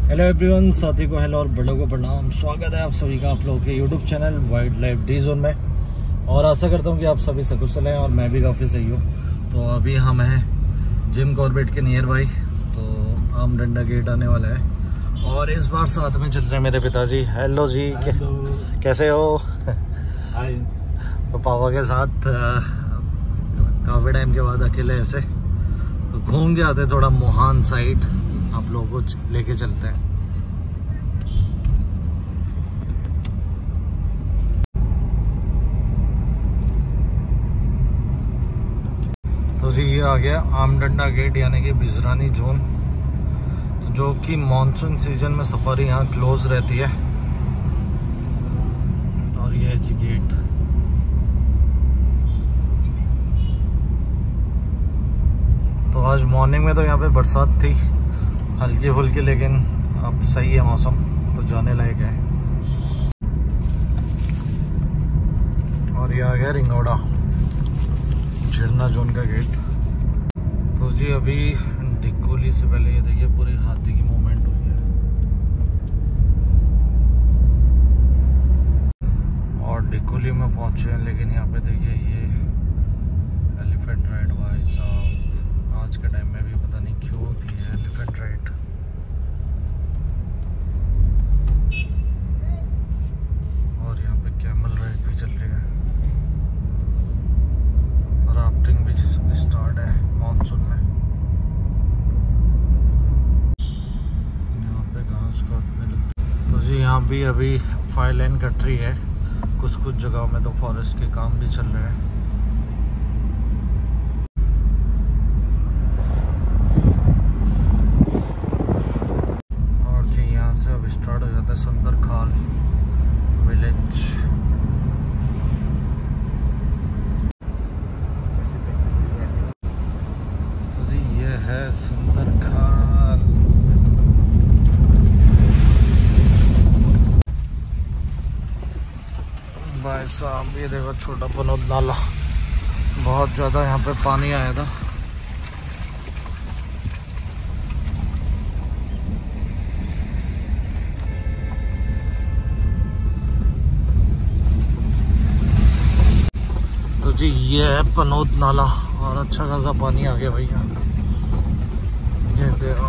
Hello everyone, साथी को hello और बड़ों को प्रणाम। स्वागत है आप सभी का आप लोगों के YouTube channel wild life D zone में। और आशा करता हूँ कि आप सभी सकुशल हैं और मैं भी काफ़ी सही हूँ। तो अभी हम हैं जिम कॉर्बेट के नियर बाई, तो आम डंडा गेट आने वाला है और इस बार साथ में चल रहे हैं मेरे पिताजी। हेलो जी, कैसे हो? तो पापा के साथ काफ़ी टाइम के बाद अकेले ऐसे तो घूम के आते, थोड़ा मोहान साइड आप लोगों को लेके चलते हैं। तो जी ये आ गया आमडंडा गेट यानी कि बिजरानी जोन, तो जो कि मॉनसून सीजन में सफारी यहाँ क्लोज रहती है। और ये है जी गेट। तो आज मॉर्निंग में तो यहाँ पे बरसात थी हल्की फुल्की, लेकिन अब सही है मौसम, तो जाने लायक है। और ये आ गया रिंगोड़ा झरना जोन का गेट। तो जी अभी डिकोली से पहले ये देखिए पूरी हाथी की मूवमेंट हुई है। और डिकोली में पहुंचे हैं, लेकिन यहाँ पे देखिए ये एलिफेंट राइड। भाई साहब आज के टाइम में भी पता नहीं क्यों होती है एलिफेंट राइड। और यहाँ पे कैमल राइड भी चल रही है, राफ्टिंग भी स्टार्ट है मानसून में। यहाँ पे घास काटने लगे। तो जी यहाँ भी अभी 5 लेन कट रही है, कुछ जगहों में तो फॉरेस्ट के काम भी चल रहे हैं। और जी यहाँ से अब स्टार्ट हो जाता है सुंदरखाल विलेज। है सुंदरखाल। भाई साहब ये देखो छोटा पनोद नाला, बहुत ज्यादा यहाँ पे पानी आया था। तो जी ये है पनोद नाला और अच्छा खासा पानी आ गया भैया। ये देखो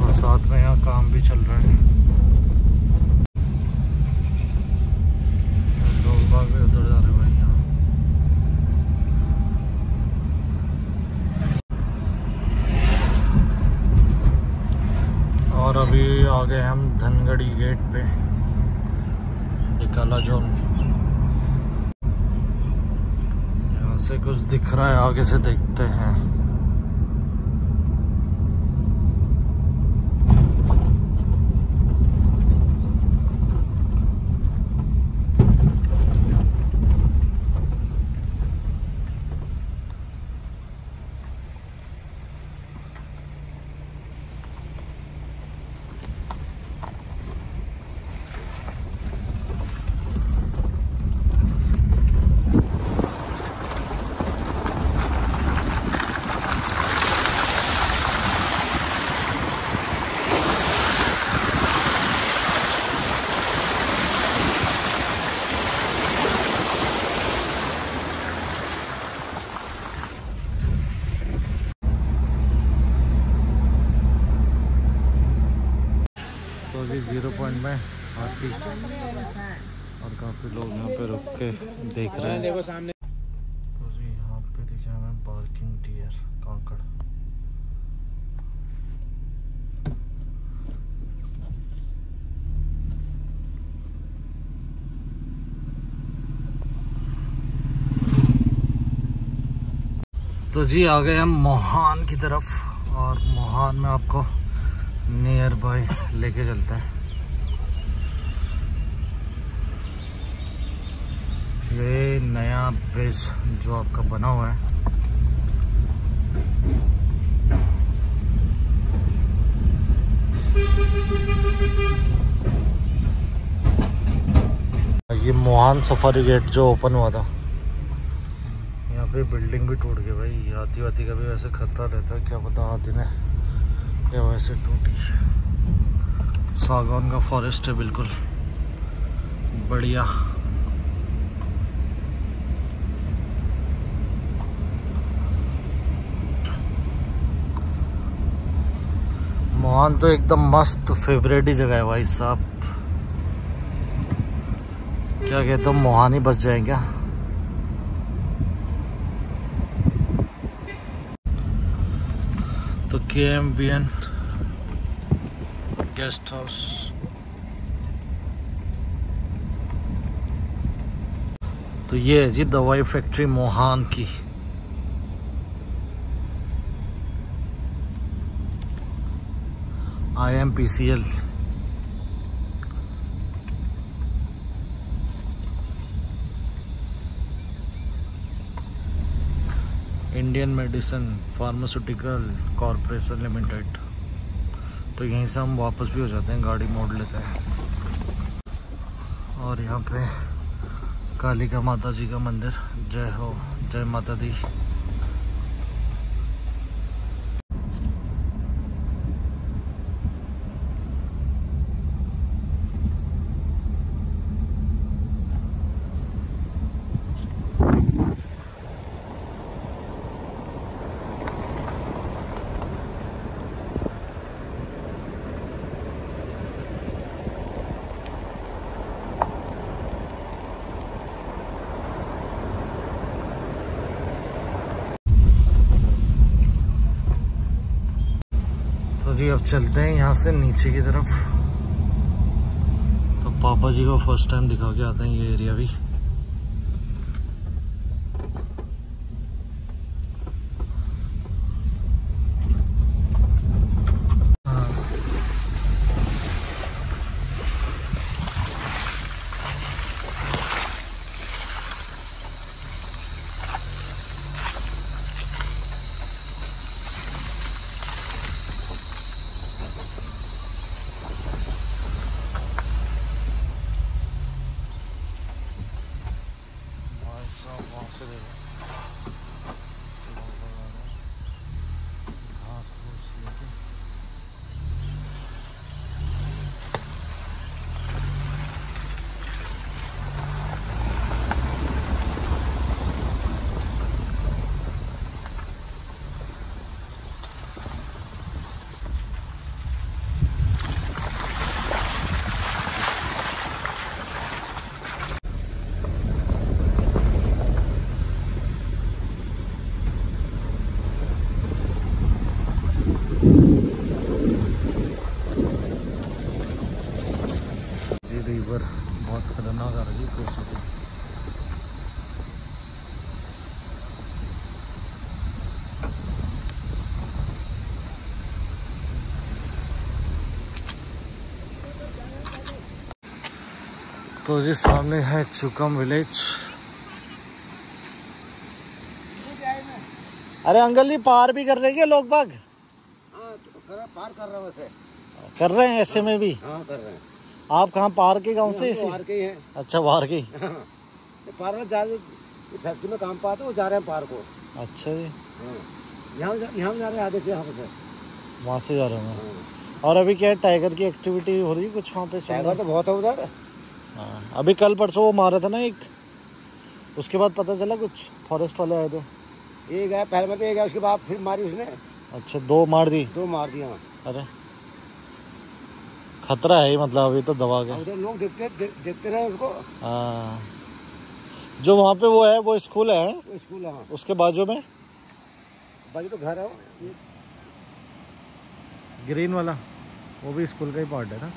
और साथ में यहाँ काम भी चल रहा है। लोग बाग भी उधर जा रहे हैं भाई यहाँ। और अभी आ गए हम धनगढ़ी गेट पे, डिकाला जोन। यहाँ से कुछ दिख रहा है, आगे से देखते हैं। तो जी 0 पॉइंट में हाथी और काफ़ी लोग यहाँ पे रुक के देख रहे हैं। तो जी यहाँ पे दिखे हमें पार्किंग डियर कांकड़। तो जी आ गए हम मोहान की तरफ, और मोहान में आपको नियर बाय लेके चलता है। ये नया ब्रिज जो आपका बना हुआ है, ये मोहान सफारी गेट जो ओपन हुआ था, यहाँ पे बिल्डिंग भी टूट गई भाई। हाथी वाथी का भी वैसे खतरा रहता है, क्या पता हाथी ने या वैसे टूटी। सागौन का फॉरेस्ट है बिल्कुल बढ़िया। मोहान तो एकदम मस्त फेवरेट ही जगह है भाई साहब। क्या कहते हो, मोहान ही बस जाए क्या? तो KMBN गेस्ट हाउस। तो ये है जी दवाई फैक्ट्री मोहान की। IMPCL। Indian medicine pharmaceutical corporation limited. तो यहीं से हम वापस भी हो जाते हैं, गाड़ी मोड़ लेते हैं। और यहाँ पे कालिका माता जी का मंदिर। जय हो, जय माता दी। तो जी अब चलते हैं यहाँ से नीचे की तरफ। तो पापा जी को फर्स्ट टाइम दिखा के आते हैं ये एरिया भी। रिवर बहुत खतरनाक आ रही है कोसी की। तो जी सामने है चुकम विलेज। अरे अंकल जी पार भी कर रहे हैं लोग बाग? हाँ तो पार कर रहे हैं वैसे। कर रहे हैं ऐसे में भी? हाँ कर रहे हैं। आप कहाँ पार के गांव से? बाहर के ही हैं। अच्छा बाहर के। हाँ। पार में जा रहे, फैक्ट्री में काम पाते वो जा रहे हैं पार को। अच्छा जी। यहाँ जा रहे हैं आगे से, यहाँ से वहाँ से जा रहे हैं। और अभी क्या है, टाइगर की एक्टिविटी हो रही है कुछ वहाँ पे? टाइगर तो बहुत है उधर। हाँ अभी कल परसों वो मारा था ना एक, उसके बाद पता चला कुछ? फॉरेस्ट वाले आए थे। एक है पहले में, तो एक है उसके बाद फिर मारी उसने। अच्छा दो मार दी? दो मार दिया। अरे खतरा है ही, मतलब अभी तो दबा के उधर लोग देखते रहे उसको। हाँ जो वहाँ पे वो है वो स्कूल है? वो स्कूल है। हाँ उसके बाजू में बाकी तो घर है ग्रीन वाला, वो भी स्कूल का ही पार्ट है ना?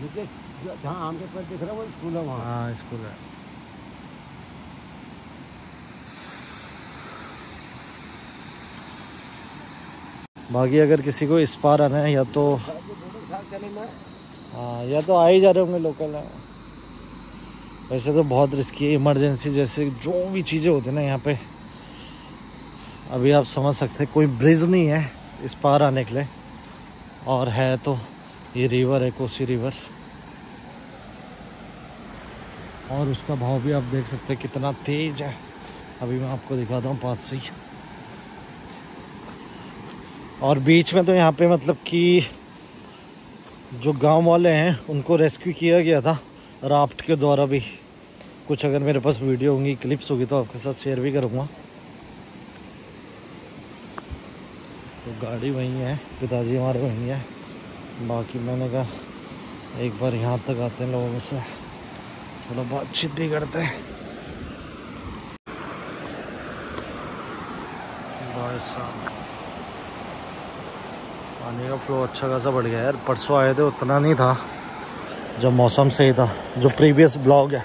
नीचे जहाँ आम के पेड़ दिख रहा है वो स्कूल है वहाँ। हाँ स्कूल है। बाकी अगर किसी को इस पार आना है या तो हाँ या तो आ ही जा रहे होंगे लोकल है। वैसे तो बहुत रिस्की है, इमरजेंसी जैसे जो भी चीज़ें होती है ना यहाँ पे, अभी आप समझ सकते हैं कोई ब्रिज नहीं है इस पार आने के लिए, और है तो ये रिवर है कोसी रिवर। और उसका भाव भी आप देख सकते हैं कितना तेज है। अभी मैं आपको दिखाता हूँ पास से ही। और बीच में तो यहाँ पे मतलब कि जो गांव वाले हैं उनको रेस्क्यू किया गया था राफ्ट के द्वारा भी। कुछ अगर मेरे पास वीडियो होंगी, क्लिप्स होगी तो आपके साथ शेयर भी करूँगा। तो गाड़ी वहीं है, पिताजी हमारे वहीं है। बाकी मैंने कहा एक बार यहाँ तक आते हैं, लोगों से थोड़ा बातचीत भी करते हैं। भाई साहब पानी का फ्लो अच्छा खासा बढ़ गया यार। परसों आए थे उतना नहीं था जब मौसम सही था, जो प्रीवियस ब्लॉग है,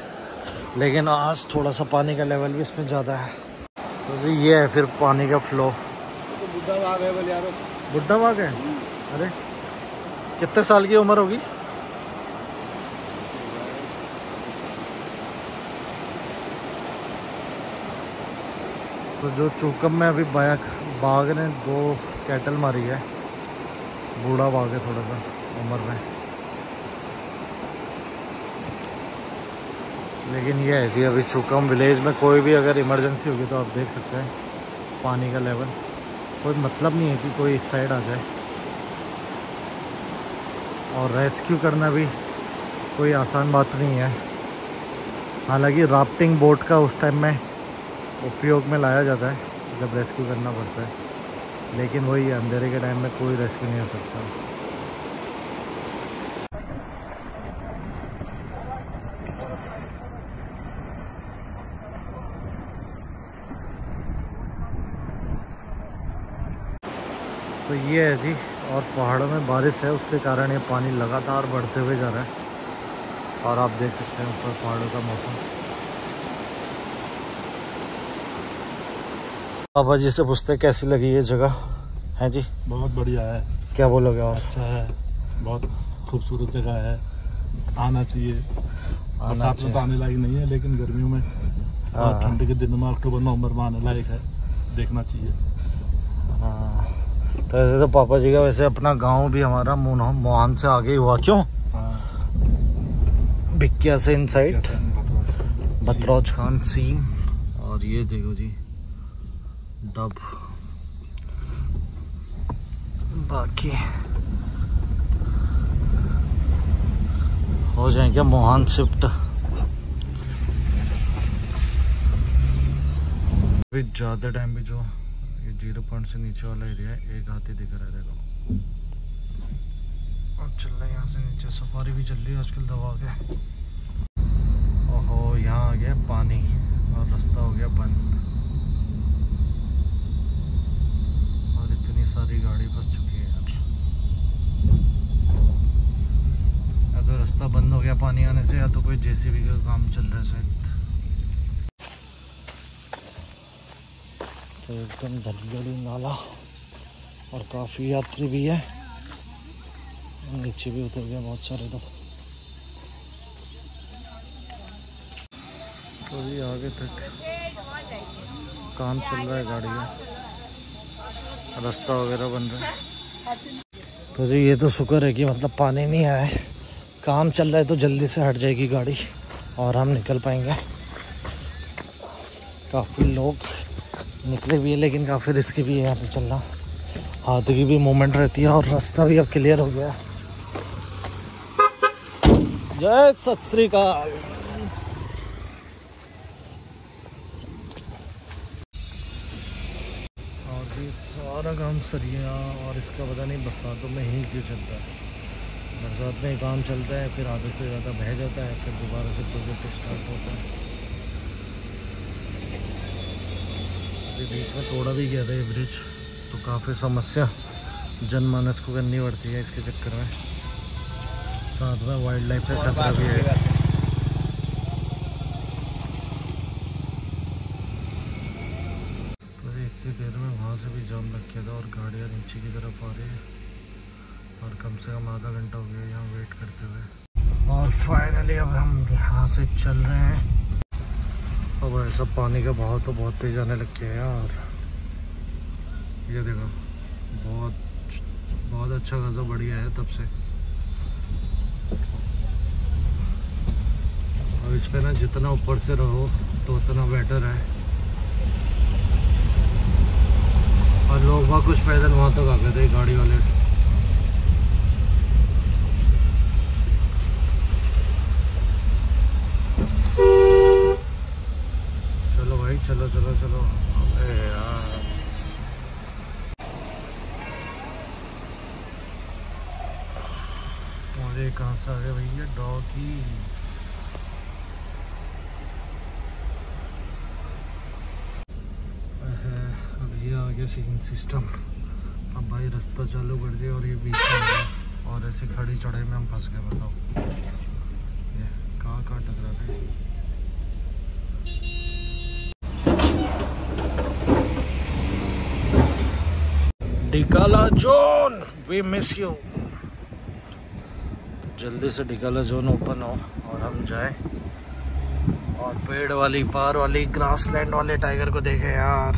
लेकिन आज थोड़ा सा पानी का लेवल भी इसमें ज़्यादा है। तो जी ये है फिर पानी का फ्लो। तो बुढ़ा बाग है बोले यार। बुड्ढा बाग है? अरे कितने साल की उम्र होगी? तो जो चूकम में अभी बाघ ने 2 कैटल मारी है। बूढ़ा बाघ है थोड़ा सा उम्र में, लेकिन ये है जी अभी चूकम विलेज में कोई भी अगर इमरजेंसी होगी तो आप देख सकते हैं पानी का लेवल कोई मतलब नहीं है कि कोई इस साइड आ जाए। और रेस्क्यू करना भी कोई आसान बात नहीं है। हालांकि राफ्टिंग बोट का उस टाइम में उपयोग में लाया जाता है जब रेस्क्यू करना पड़ता है, लेकिन वही अंधेरे के टाइम में कोई रेस्क्यू नहीं हो सकता। तो ये है जी, और पहाड़ों में बारिश है उसके कारण ये पानी लगातार बढ़ते हुए जा रहा है। और आप देख सकते हैं ऊपर पहाड़ों का मौसम। बाबा जी से पूछते कैसी लगी ये जगह है जी? बहुत बढ़िया है। क्या बोलोगे आप? अच्छा है, बहुत खूबसूरत जगह है, आना चाहिए। बरसात में तो आने लायक नहीं है, लेकिन गर्मियों में और ठंड के दिनों में अक्टूबर नवंबर में आने लायक है, देखना चाहिए। हाँ, तो ऐसे तो पापा जी का वैसे अपना गांव भी हमारा मोहन से आगे ही हुआ। क्यों? भिक्किया से इनसाइड बतरौज खान सीम। और ये देखो जी डब। बाकी हो जाए क्या मोहन शिफ्ट। अभी ज़्यादा टाइम भी जो ये 0 पॉइंट से नीचे वाला एरिया है, एक हाथी दिख रहा है देखो। और चल रहा है यहाँ से नीचे, सफारी भी चल रही है आजकल दबा के। ओहो यहाँ आ गया पानी और रास्ता हो गया बंद। और इतनी सारी गाड़ी फंस चुकी है यार। या तो रास्ता बंद हो गया पानी आने से, या तो कोई जेसीबी का काम चल रहा है शायद। तो एकदम धड़धड़ी नाला और काफ़ी यात्री भी है, नीचे भी उतर गया बहुत सारे। तो ये आगे तक काम चल रहा है गाड़ी का, रास्ता वगैरह बन रहा है। तो जी ये तो शुक्र है कि मतलब पानी नहीं आया है, काम चल रहा है तो जल्दी से हट जाएगी गाड़ी और हम निकल पाएंगे। काफ़ी लोग निकले भी है, लेकिन काफ़ी रिस्की भी है यहाँ पे चलना। हाथ की भी मूवमेंट रहती है और रास्ता भी अब क्लियर हो गया। जय सत श्री अकाल। और ये सारा काम सरिया, और इसका पता नहीं बरसातों में ही क्यों चलता है। बरसात में ही काम चलता है, फिर आधे से ज़्यादा बह जाता है, फिर दोबारा से प्रोजेक्ट स्टार्ट होता है। अभी बीच में तोड़ा भी गया था ये ब्रिज, तो काफ़ी समस्या जनमानस को करनी पड़ती है इसके चक्कर में। साथ में वाइल्ड लाइफ का खतरा भी है। तो इतनी देर में वहाँ से भी जाम लग गया था और गाड़ियाँ नीचे की तरफ आ रही है, और कम से कम आधा घंटा हो गया यहाँ वेट करते हुए। और फाइनली अब हम यहाँ से चल रहे हैं। अब ऐसा पानी का बहाव तो बहुत तेज आने लग गया है यार। ये देखो बहुत अच्छा खासा बढ़िया है तब से। और इस पे ना जितना ऊपर से रहो तो उतना बेटर है। और लोग वहाँ कुछ पैदल वहाँ तक आ गए थे गाड़ी वाले। चलो भाई चलो चलो चलो। अबे यार अरे कहाँ से आ गए भैया डॉगी। अब ये आ गया सीन सिस्टम। अब भाई रास्ता चालू कर दिया और ये बीच में आ गया और ऐसे खड़ी चढ़ाई में हम फंस गए। बताओ ये कहाँ टकरा गए। डिकाला जोन वी मिस यू। जल्दी से डिकाला जोन ओपन हो और हम जाएं और पेड़ वाली पार वाली ग्रासलैंड वाले टाइगर को देखें यार।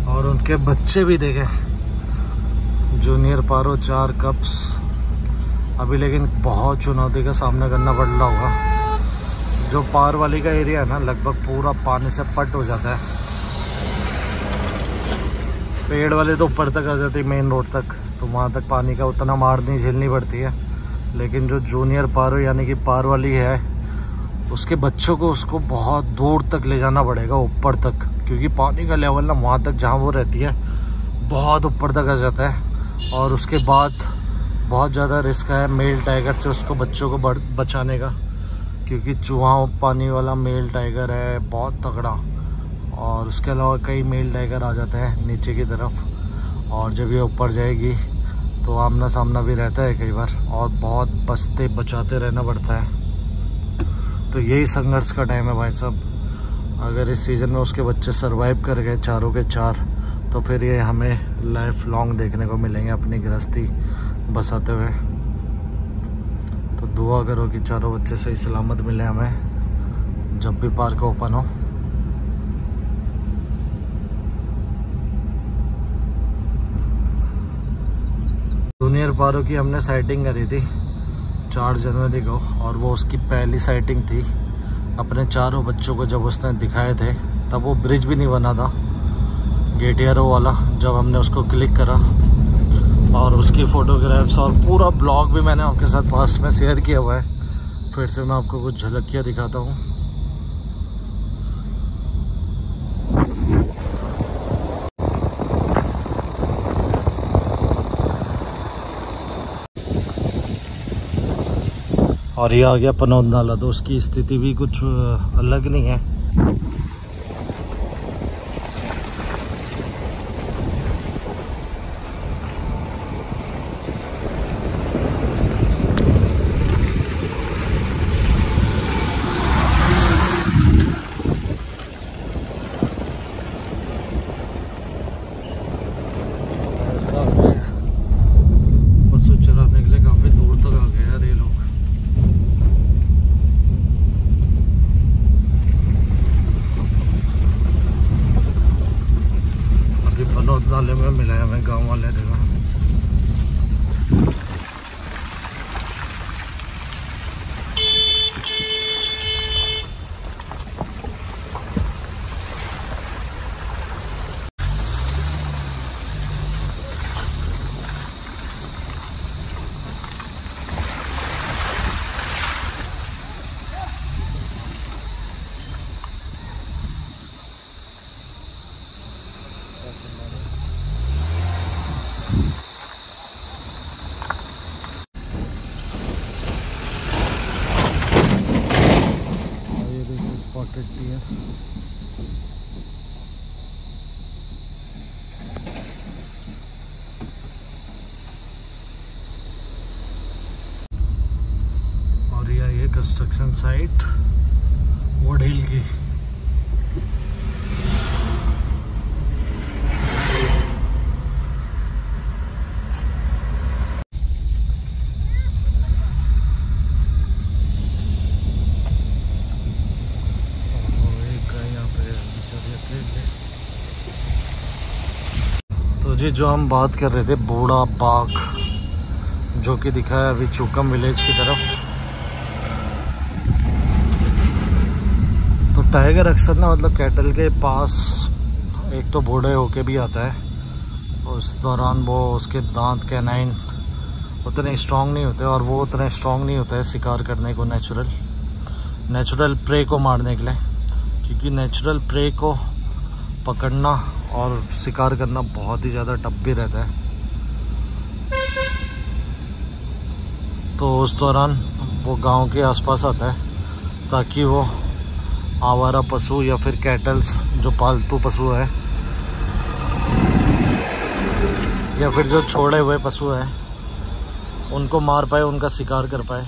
और उनके बच्चे भी देखें। जूनियर पारो 4 कप्स अभी, लेकिन बहुत चुनौती का सामना करना पड़ रहा होगा। जो पार वाली का एरिया है ना लगभग पूरा पानी से पट हो जाता है। पेड़ वाले तो ऊपर तक आ जाती है मेन रोड तक, तो वहाँ तक पानी का उतना मार नहीं झेलनी पड़ती है। लेकिन जो जूनियर पारो यानी कि पार वाली है उसके बच्चों को उसको बहुत दूर तक ले जाना पड़ेगा ऊपर तक, क्योंकि पानी का लेवल ना वहाँ तक जहाँ वो रहती है बहुत ऊपर तक आ जाता है। और उसके बाद बहुत ज़्यादा रिस्क है मेल टाइगर से उसको बच्चों को बचाने का, क्योंकि चूहा पानी वाला मेल टाइगर है बहुत तगड़ा। और उसके अलावा कई मेल टाइगर आ जाते हैं नीचे की तरफ, और जब ये ऊपर जाएगी तो आमना सामना भी रहता है कई बार, और बहुत बचते बचाते रहना पड़ता है। तो यही संघर्ष का टाइम है भाई साहब। अगर इस सीज़न में उसके बच्चे सरवाइव कर गए चारों के चार, तो फिर ये हमें लाइफ लॉन्ग देखने को मिलेंगे अपनी गृहस्थी बसाते हुए। तो दुआ करो कि चारों बच्चे सही सलामत मिले हमें जब भी पार्क ओपन हो। जूनियर पारो की हमने साइटिंग करी थी 4 जनवरी को, और वो उसकी पहली साइटिंग थी अपने चारों बच्चों को जब उसने दिखाए थे। तब वो ब्रिज भी नहीं बना था गेटियरो वाला। जब हमने उसको क्लिक करा और उसकी फ़ोटोग्राफ्स और पूरा ब्लॉग भी मैंने आपके साथ पास में शेयर किया हुआ है। फिर से मैं आपको कुछ झलकियाँ दिखाता हूँ। और ये आ गया पनौद नाला, तो उसकी स्थिति भी कुछ अलग नहीं है। पशु चराने के लिए काफी दूर तक आ गए यार ये लोग। पनौद नाले में मिला है हमें गाँव वाले जगह। Spotted deer. और ये कंस्ट्रक्शन साइट वुड हिल की। तो जी जो हम बात कर रहे थे बूढ़ा बाग, जो कि दिखा है अभी चुकम विलेज की तरफ। टाइगर अक्सर ना मतलब कैटल के पास एक तो बूढ़े होके भी आता है, उस दौरान वो उसके दांत कैनाइन उतने स्ट्रॉन्ग नहीं होते और वो उतने स्ट्रॉन्ग नहीं होता है शिकार करने को, नेचुरल प्रे को मारने के लिए, क्योंकि नेचुरल प्रे को पकड़ना और शिकार करना बहुत ही ज़्यादा टफ भी रहता है। तो उस दौरान वो गांव के आसपास आता है ताकि वो आवारा पशु या फिर कैटल्स जो पालतू पशु है या फिर जो छोड़े हुए पशु हैं उनको मार पाए, उनका शिकार कर पाए।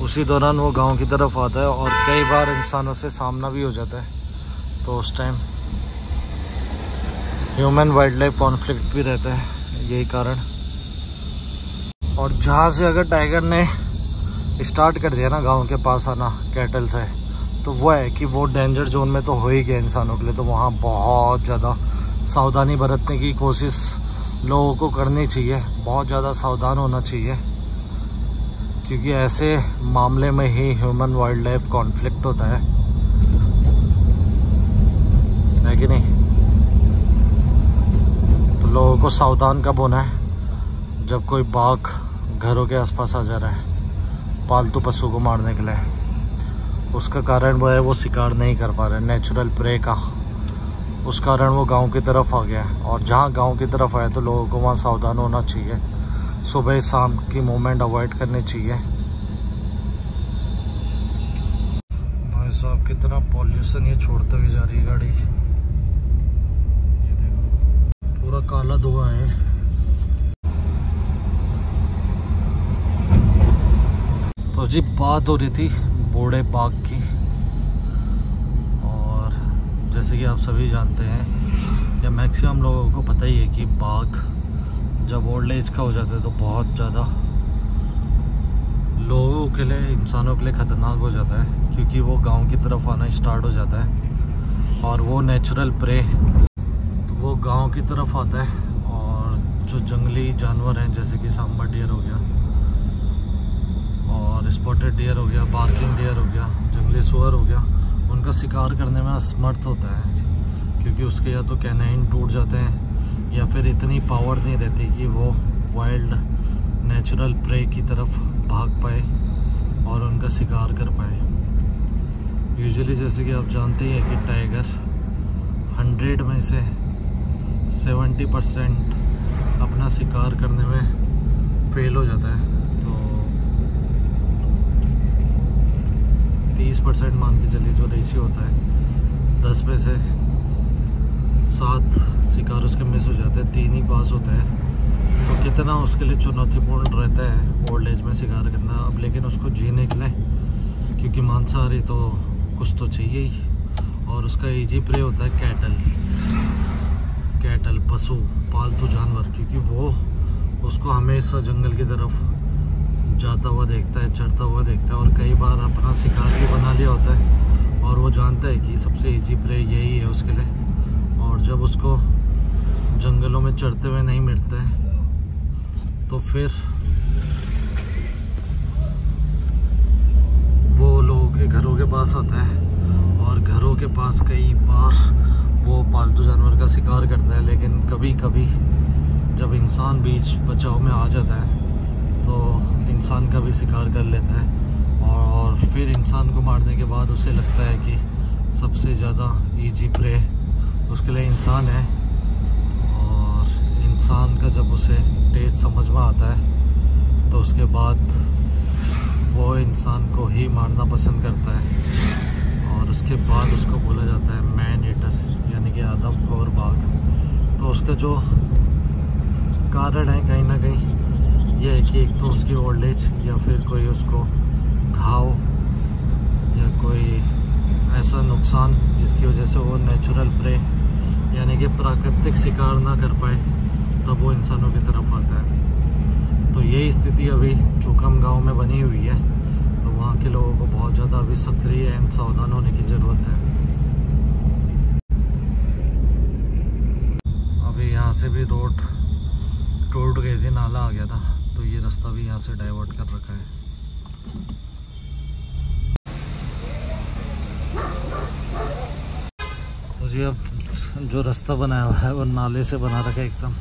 उसी दौरान वो गांव की तरफ आता है और कई बार इंसानों से सामना भी हो जाता है। तो उस time human wild life conflict भी रहता है, यही कारण। और जहाँ से अगर टाइगर ने स्टार्ट कर दिया ना गांव के पास आना कैटल से, तो वो है कि वो डेंजर जोन में तो हो ही गया इंसानों के लिए। तो वहाँ बहुत ज़्यादा सावधानी बरतने की कोशिश लोगों को करनी चाहिए, बहुत ज़्यादा सावधान होना चाहिए, क्योंकि ऐसे मामले में ही ह्यूमन वाइल्ड लाइफ कॉन्फ्लिक्ट होता है कि नहीं। तो लोगों को सावधान कब होना है? जब कोई बाघ घरों के आसपास आ जा रहा है पालतू पशु को मारने के लिए। उसका कारण वो है वो शिकार नहीं कर पा रहे नेचुरल प्रे का, उस कारण वो गांव की तरफ आ गया है। और जहाँ गांव की तरफ आए तो लोगों को वहाँ सावधान होना चाहिए, सुबह शाम की मूवमेंट अवॉइड करनी चाहिए। भाई साहब कितना पॉल्यूशन ये छोड़ते हुए जा रही है गाड़ी, ये देखो पूरा काला धुआं है। तो जी बात हो रही थी बूढ़े बाघ की, और जैसे कि आप सभी जानते हैं या मैक्सिमम लोगों को पता ही है कि बाघ जब ओल्ड एज का हो जाता है तो बहुत ज़्यादा लोगों के लिए, इंसानों के लिए ख़तरनाक हो जाता है, क्योंकि वो गांव की तरफ आना स्टार्ट हो जाता है और वो नेचुरल प्रे तो वो गांव की तरफ आता है। और जो जंगली जानवर हैं जैसे कि सांबर डियर हो गया और स्पॉटेड डियर हो गया, बार्किंग डियर हो गया, जंगली सुअर हो गया, उनका शिकार करने में असमर्थ होता है, क्योंकि उसके या तो कैनाइन टूट जाते हैं या फिर इतनी पावर नहीं रहती कि वो वाइल्ड नेचुरल प्रे की तरफ भाग पाए और उनका शिकार कर पाए। यूजुअली जैसे कि आप जानते ही हैं कि टाइगर 100 में से 70% अपना शिकार करने में फेल हो जाता है। तो 30% मान के चलिए जो रेशियो होता है, 10 में से 7 शिकार उसके मिस हो जाते हैं, 3 ही पास होता है। तो कितना उसके लिए चुनौतीपूर्ण रहता है ओल्ड एज में शिकार करना। अब लेकिन उसको जीने के लिए, क्योंकि मांसाहारी तो कुछ तो चाहिए ही, और उसका ईजी प्रे होता है कैटल पशु पालतू जानवर, क्योंकि वो उसको हमेशा जंगल की तरफ जाता हुआ देखता है, चढ़ता हुआ देखता है, और कई बार अपना शिकार भी बना लिया होता है और वो जानता है कि सबसे ईजी प्रे यही है उसके लिए। और जब उसको जंगलों में चढ़ते हुए नहीं मिलता है तो फिर वो लोगों के घरों के पास आता है और घरों के पास कई बार वो पालतू जानवर का शिकार करता है। लेकिन कभी कभी जब इंसान बीच बचाव में आ जाता है तो इंसान का भी शिकार कर लेता है, और फिर इंसान को मारने के बाद उसे लगता है कि सबसे ज़्यादा ईजी प्रे उसके लिए इंसान है। और इंसान का जब उसे टेस्ट समझ में आता है तो उसके बाद वो इंसान को ही मारना पसंद करता है, और उसके बाद उसको बोला जाता है मैन ईटर, यानी कि आदमखोर बाघ। तो उसका जो कारण है कहीं ना कहीं यह है कि एक तो उसकी ओल्ड एज, या फिर कोई उसको घाव या कोई ऐसा नुकसान जिसकी वजह से वो नेचुरल प्रे यानी कि प्राकृतिक शिकार ना कर पाए, तब वो इंसानों की तरफ आता है। तो यही स्थिति अभी चुकम गांव में बनी हुई है। तो वहाँ के लोगों को बहुत ज़्यादा अभी सक्रिय एंड सावधान होने की ज़रूरत है। अभी यहाँ से भी रोड टूट गई थी, नाला आ आ गया था, तो ये रास्ता भी यहाँ से डाइवर्ट कर रखा है। तो जी अब जो रास्ता बनाया हुआ है वो नाले से बना रखा है एकदम।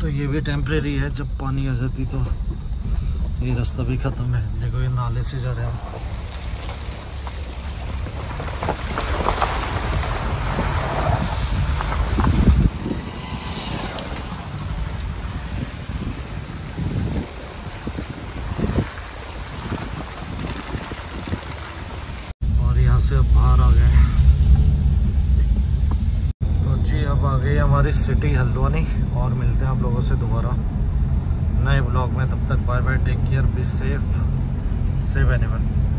तो ये भी टेम्परेरी है, जब पानी आ जाती तो ये रास्ता भी ख़त्म है। देखो ये नाले से जा रहे हैं हम। से अब बाहर आ गए। तो जी अब आ गई हमारी सिटी हल्द्वानी, और मिलते हैं आप लोगों से दोबारा नए ब्लॉग में। तब तक bye bye, take care, be safe, save anyone.